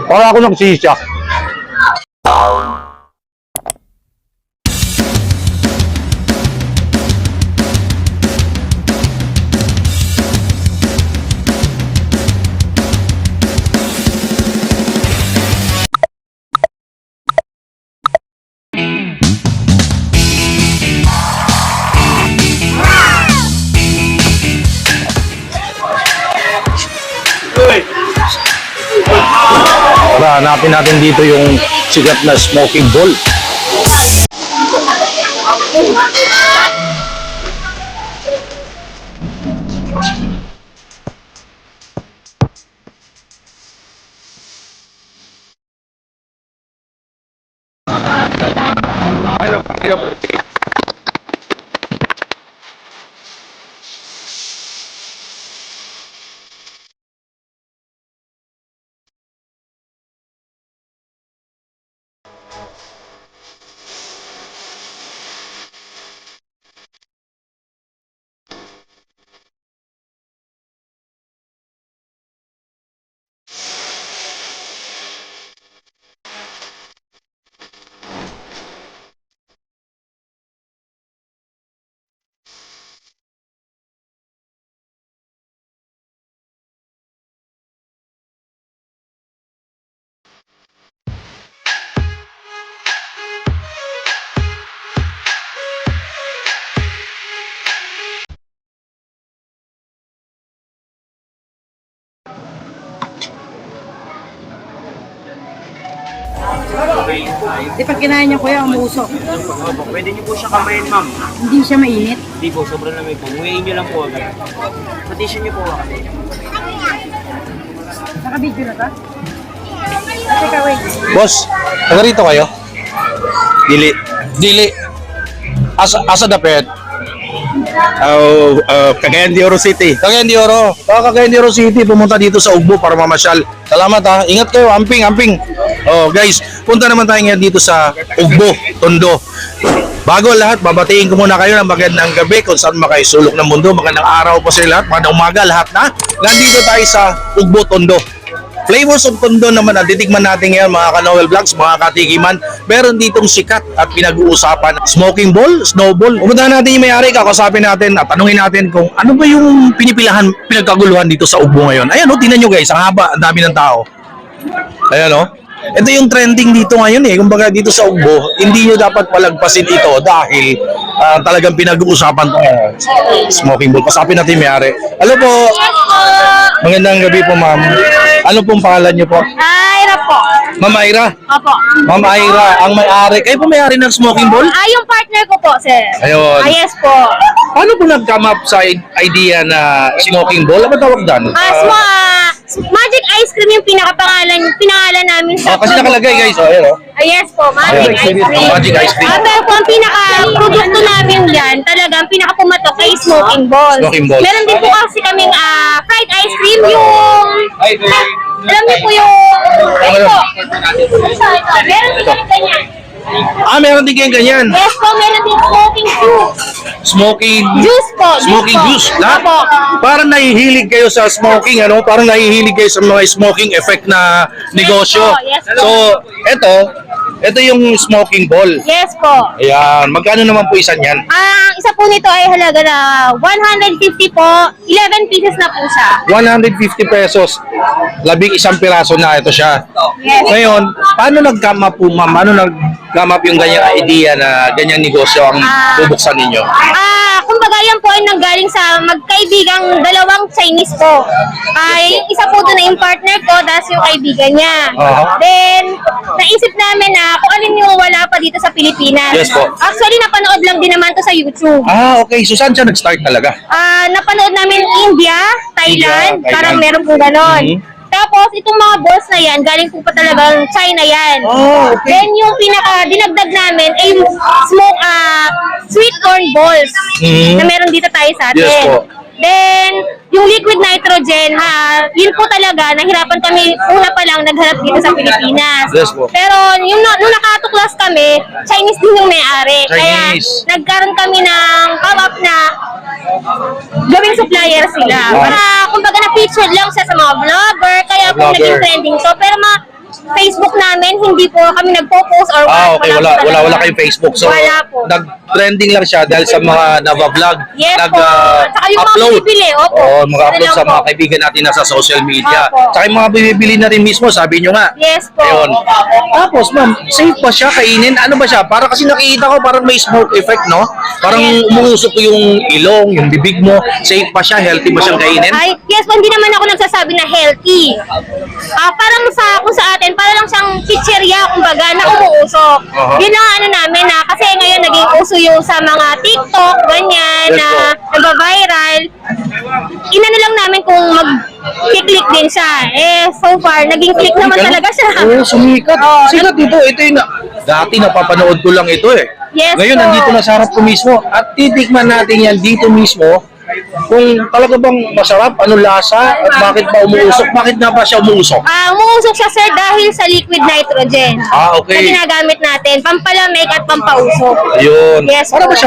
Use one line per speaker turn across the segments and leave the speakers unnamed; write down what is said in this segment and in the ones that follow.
Para ako nagsisya. Tara, hanapin natin dito yung sikat na smoking ball.
Di pag kinain niyo kuya, umuusok.
Opo, pwede niyo po siya kamayin, ma'am.
Hindi siya mainit.
Hindi po, sobrang lamig po. Nguyain niyo lang po agad. Patisyon niyo po agad.
Naka-video na ta? Teka, wait.
Boss, taga rito kayo? Dili. Dili. Asa dapet?
Cagayan de Oro City.
Cagayan de Oro. Cagayan de Oro City, pumunta dito sa Ugbo para mamasyal. Salamat ha. Ingat kayo, amping, amping. Oh, guys, punta naman tayo ngayon dito sa Ugbo, Tondo. Bago lahat, babatiin ko muna kayo ng magandang gabi kung saan makaisulok ng mundo. Magandang araw po sa lahat, magandang umaga lahat na. Nandito tayo sa Ugbo, Tondo. Flavors of Tondo naman ang titikman natin ngayon mga ka-Noel Vlogs, mga katikiman. Meron ditong sikat at pinag-uusapan. Smoking ball, snowball. Pumuntahan natin yung may-ari, kakasapin natin at tanungin natin kung ano ba yung pinipilahan, pinagkaguluhan dito sa Ugbo ngayon. Ayan o, tingnan nyo guys, ang haba, ang dami ng tao. Ayan o. Ito yung trending dito ngayon eh. Kumbaga dito sa Ugbo, hindi nyo dapat palagpasin ito dahil talagang pinag-uusapan to. Smoking ball. Pasapin natin may-ari. Hello po. Magandang gabi po ma'am. Ano pong pangalan niyo po?
Ira po.
Ma'am Ira?
Opo.
Ma'am Ira, ang may-ari. Kayo po may-ari ng smoking ball?
Yung partner ko po, sir.
Ayun.
Yes po.
Paano po nag-come up sa idea na smoking ball? Ano ba tawag doon?
Magic Ice Cream yung pinangalan namin sa
Kasi nakalagay guys. Oh, ayun oh.
Yes po, Magic
Ayun.
Ice Cream.
Magic Ice Cream.
Pero po, ang pinaka-produkto namin yan, talagang pinaka-pumatok kay Smoking Balls.
Smoking Balls.
Meron din po kasi kaming fried ice cream, yung... Alam niyo po yung... Ito po. Meron din kami ganyan.
Meron din kayong ganyan.
Yes po, meron din smoking juice.
Smoking
Juice po.
Smoking juice. Lahat?
Opo.
Parang nahihilig kayo sa smoking, ano? Parang nahihilig kayo sa mga smoking effect na negosyo.
Yes po.
So, ito yung smoking ball.
Yes po.
Ayan. Magkano naman po isa niyan?
Ang isa po nito ay halaga na 150 po. 11 pieces na po siya.
150 pesos. 11 piraso na ito siya.
Yes.
Ngayon, paano nag-come up po, ma'am? Paano nag-come up yung ganyang idea na ganyang negosyo ang bubuksan ninyo?
Kumbaga yan po ay nanggaling sa magkaibigang dalawang Chinese po. Yung isa po doon na yung partner ko, tapos yung kaibigan niya. Then, naisip namin na kung alin yung wala pa dito sa Pilipinas.
Yes po.
Actually, napanood lang din naman to sa YouTube.
Okay. So, saan siya nag-start talaga?
Napanood namin India, Thailand,
Thailand.
parang meron po ganon. Tapos, itong mga balls na yan, galing po pa talagang China yan.
Okay.
Then, yung dinagdag namin ay yung sweet corn balls na meron dito tayo sa atin.
Yes po.
Then, yung liquid nitrogen, yun po talaga, nahirapan kami, una pa lang, naghanap dito sa Pilipinas.
Yes po.
Pero, nung nakatuklas kami, Chinese din yung may-ari. Kaya,
Chinese.
nagkaroon kami ng come-up na gawing supplier sila. Para, kumbaga, na-featured lang siya sa mga vlogger, kaya po
Vlogger.
naging trending. So, pero Facebook namin, hindi po kami nagpo-post or
Okay,
po
wala
talaga.
kayong Facebook. So,
Wala po.
nag-trending lang siya dahil sa mga nava-vlog,
Yes po. Tsaka yung mga
upload.
bibili, opo.
Oo, mga upload
Ano
sa
lang
mga
po.
kaibigan natin nasa social media.
Opo.
Tsaka yung mga bibili na rin mismo, sabi nyo nga.
Yes po.
Ayun. Tapos, ma'am, safe ba siya kainin? Ano ba siya? Para kasi nakikita ko parang may smoke effect, no? Parang
Yes.
umuusok yung ilong, yung bibig mo. Safe ba siya? Healthy ba siyang kainin?
Ay, yes po, hindi naman ako nagsasabi na healthy. Parang kung sa atin, para lang siyang chichirya, kumbaga, na umuusok.
Aha.
Yun ang ano namin na, kasi ngayon naging uso yung sa mga TikTok, ganyan,
Yes
na
po.
nag-viral. Inano lang namin kung mag-click din siya. So far, naging click naman talaga siya.
Oo, sumikat.
Oo,
Sikat dito. Ito yung dati napapanood ko lang ito eh.
Yes
Ngayon,
po.
nandito na sa harap ko mismo. At titikman natin yan dito mismo kung talaga bang masarap, anong lasa, at bakit ba umuusok, bakit nga ba siya umuusok?
Umuusok siya, sir, dahil sa liquid nitrogen.
Okay.
Na ginagamit natin, pampalamig at pampausok.
Ayun.
Yes,
para ba
po.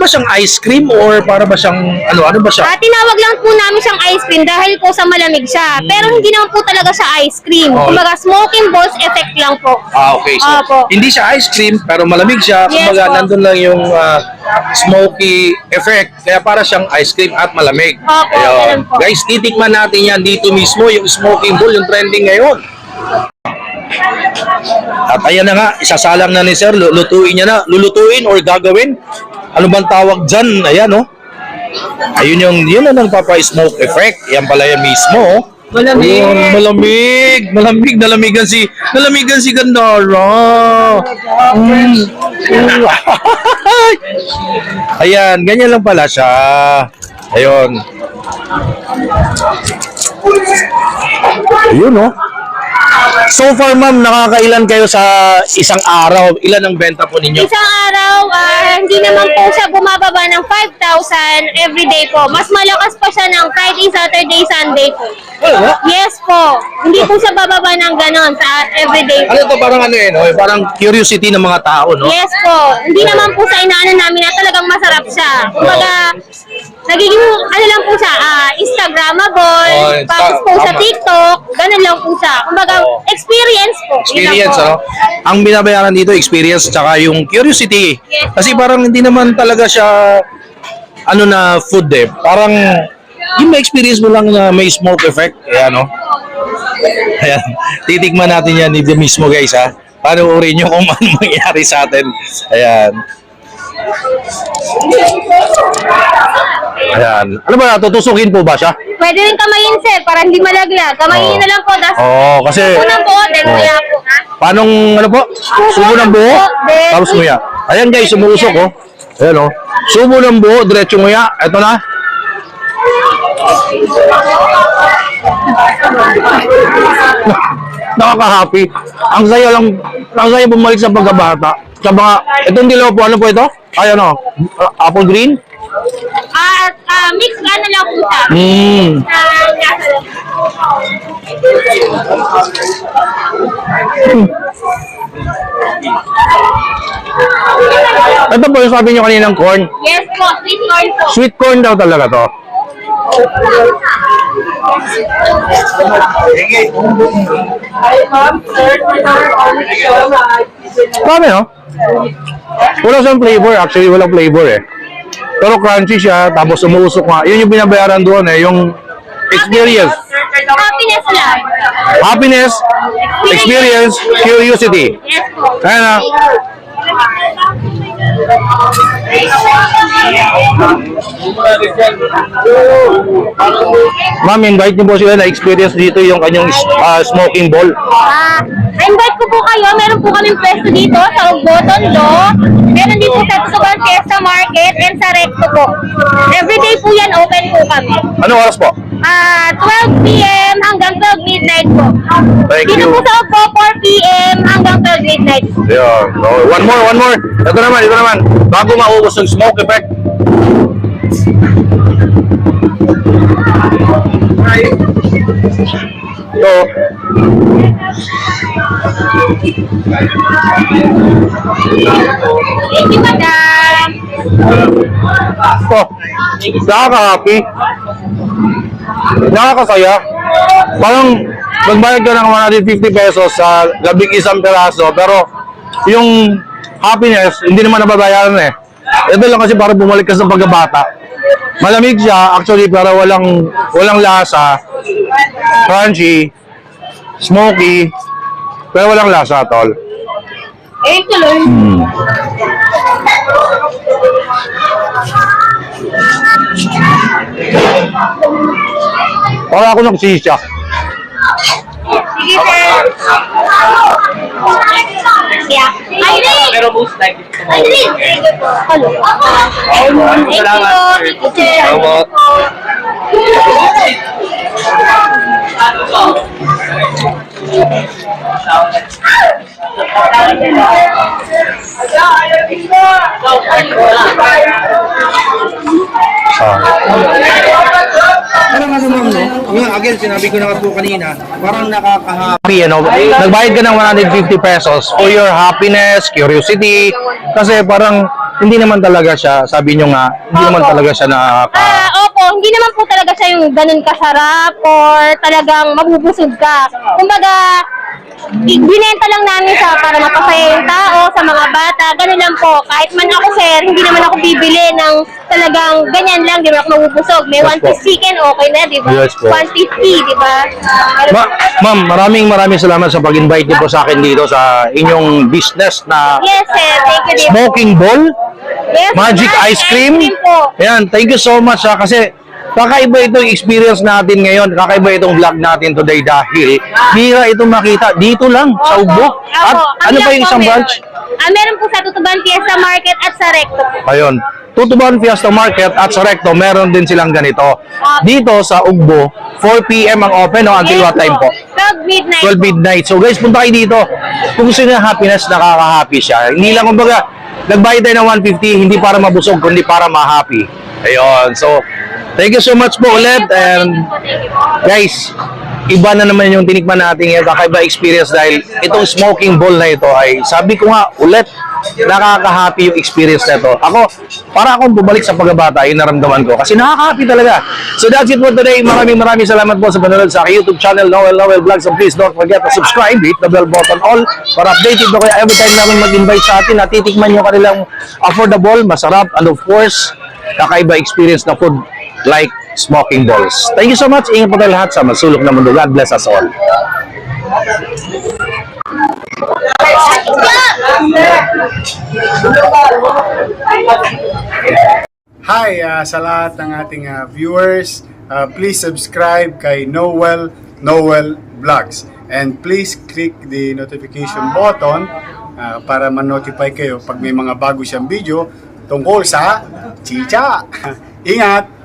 siyang ice cream or para ba siyang ano ba siya?
Tinawag lang po namin siyang ice cream dahil po sa malamig siya. Pero hindi naman po talaga siya ice cream.
Oh.
Kumbaga, smoking balls effect lang po.
Okay. So,
Opo.
hindi siya ice cream pero malamig siya.
Yes,
Kumbaga,
po.
nandun lang yung smoky effect. Kaya para siyang ice cream at malamig.
Opo, ganun po.
Guys, titikman natin yan dito mismo, yung smoking bowl, yung trending ngayon. At ayan na nga, isasalang na ni Sir, lulutuin niya na. Lulutuin or gagawin? Ano bang tawag dyan? Ayan, oh. Ayun yun ang nagpapa-smoke effect. Yan pala yan mismo, oh.
Malamig.
Ayun, malamig. Nalamigan si Gandara. Ayan, ganyan lang pala siya. Ayun. Ayun, oh. So far, ma'am, nakakailan kayo sa isang araw? Ilan ang benta po ninyo?
Isang araw, hindi naman po siya bumababa ng 5,000 everyday po. Mas malakas pa siya ng Friday, Saturday, Sunday po. Yes po. Hindi po siya bababa ng ganon sa everyday po.
Ano to, parang ano no? Parang curiosity ng mga tao, no?
Yes po. Hindi naman po sa inaano namin na talagang masarap siya. Kumbaga, nagiging ano lang po siya, Instagrammable,
Oh,
tapos po sa
tama.
TikTok, ganun lang po siya. Kumbaga,
Oh.
experience po. Yun lang
Experience,
po.
ano? Ang binabayaran dito, experience, tsaka yung curiosity.
Yes.
Kasi parang hindi naman talaga siya, ano na, food eh. Parang, yung may experience mo lang na may smoke effect. Ayan, no? Ayan. Titikman natin yan dito mismo, guys, ha? Panoorin nyo kung ano mangyari sa atin. Ayan. Ayan. Ano ba, tutusukin po ba siya?
Pwede rin kamayin, sir, para hindi malaglag. Kamayin
Oh.
na lang po. Tapos,
Oo, kasi...
unang po, then
Oh.
maya po.
Paanong, ano po? Subo ng buo,
Then,
tapos nguya. Ayan guys, sumuusok, oh. Ayan, oh. Subo ng buo, diretso nguya. Ito na. Nakaka-happy. Ang saya bumalik sa pagkabata. Sa mga, itong dilaw po, ano po ito? Ay, ano? Apple green?
Mix ano lang po siya. Lasa lang.
Ito po yung sabi nyo kaninang corn.
Yes po, sweet corn po.
Sweet corn daw talaga to. Sabi, no? Wala siyang flavor. Actually, walang flavor eh. Pero crunchy siya, tapos umuusok nga. Yun yung binabayaran doon eh, yung experience.
Happiness lang.
Happiness, experience, curiosity.
Yes po.
Ayan na. Ma'am, invite niyo po sila na experience dito yung kanyang smoking ball.
Na-invite ko po kayo. Meron po kaming pwesto dito sa Ugbo, Tondo. Meron din po sa Tusuban Fiesta Market and sa Recto po. Everyday po yan, open po kami.
Ano oras po?
12 p.m. hanggang 12 midnight po.
Thank
Dito
you.
po sa Ugbo, 4 p.m. hanggang 12 midnight po.
Ayan. Oh, one more. Ito naman. Bago maubos yung smoke effect. So,
Thank you, madam.
oh, nakaka-happy. Nakakasaya. Parang magbayad ka ng 150 pesos sa labing isang peraso, pero yung happiness, hindi naman nababayaran eh. Ito lang kasi para bumalik ka sa pagkabata. Malamig siya, actually, pero walang lasa. Crunchy, smoky, pero walang lasa at all.
Eh, tuloy.
Para ako nagsisya.
Sige, sir. Yeah. Irene!
Pero most likely tomorrow.
Irene! Hello. Thank you.
Salamat, sir.
Thank you, sir.
Salamat. Parang ano ma'am, no? Yung again, sinabi ko na nga po kanina, parang nakaka-happy, ano? Nagbayad ka ng 150 pesos for your happiness, curiosity, kasi parang hindi naman talaga siya, sabi nyo nga, hindi naman talaga siya nakaka...
Opo, hindi naman po talaga siya yung ganun kasarap or talagang mabubusog ka. Kumbaga, binenta lang namin siya para mapasaya yung tao sa mga bata. Ganun lang po. Kahit man ako, sir, hindi naman ako bibili ng talagang ganyan lang. Di ba ako mabubusog? May
Yes
one
po.
piece chicken, okay na, di ba?
Yes po.
150, di ba?
Ma'am, maraming salamat sa pag-invite niyo po sa akin dito sa inyong business na
Yes, sir. Thank you, din.
Smoking Ball,
Yes,
Magic
ma'am.
Ice Cream.
po.
Ayan, thank you so much ha, kasi kakaiba itong experience natin ngayon, kakaiba itong vlog natin today dahil bira itong makita dito lang sa Ugbo. At ano ba yung isang branch?
Meron po sa Tutuban Fiesta Market at sa Recto.
Ayun, Tutuban Fiesta Market at sa Recto, meron din silang ganito. Dito sa Ugbo, 4 p.m. ang open, no? Until what time po?
12 midnight.
12 midnight. So guys, punta kayo dito. Kung gusto niyo ng happiness, nakaka-happy siya. Hindi lang, kumbaga, nagbayad tayo ng 150, hindi para mabusog, kundi para ma-happy. Ayun. So, thank you so much po ulit. And guys, iba na naman yung tinikman natin ngayon. Kakaiba experience dahil itong smoking ball na ito ay, sabi ko nga ulit, nakaka-happy yung experience na ito. Ako, para akong bumalik sa pagkabata, yung naramdaman ko. Kasi nakaka-happy talaga. So that's it for today. Maraming salamat po sa panonood sa aking YouTube channel, Noel Vlogs. And please don't forget to subscribe, hit the bell button all para updated na kayo every time namin mag-invite sa atin. Natitikman nyo kanilang affordable, masarap, and of course, kakaiba experience na food like smoking balls. Thank you so much. Ingat po tayo lahat sa masulok na mundo. God bless us all.
Hi sa lahat ng ating viewers. Please subscribe kay Noel Vlogs. And please click the notification button para ma-notify kayo pag may mga bago siyang video tungkol sa chicha. Ingat!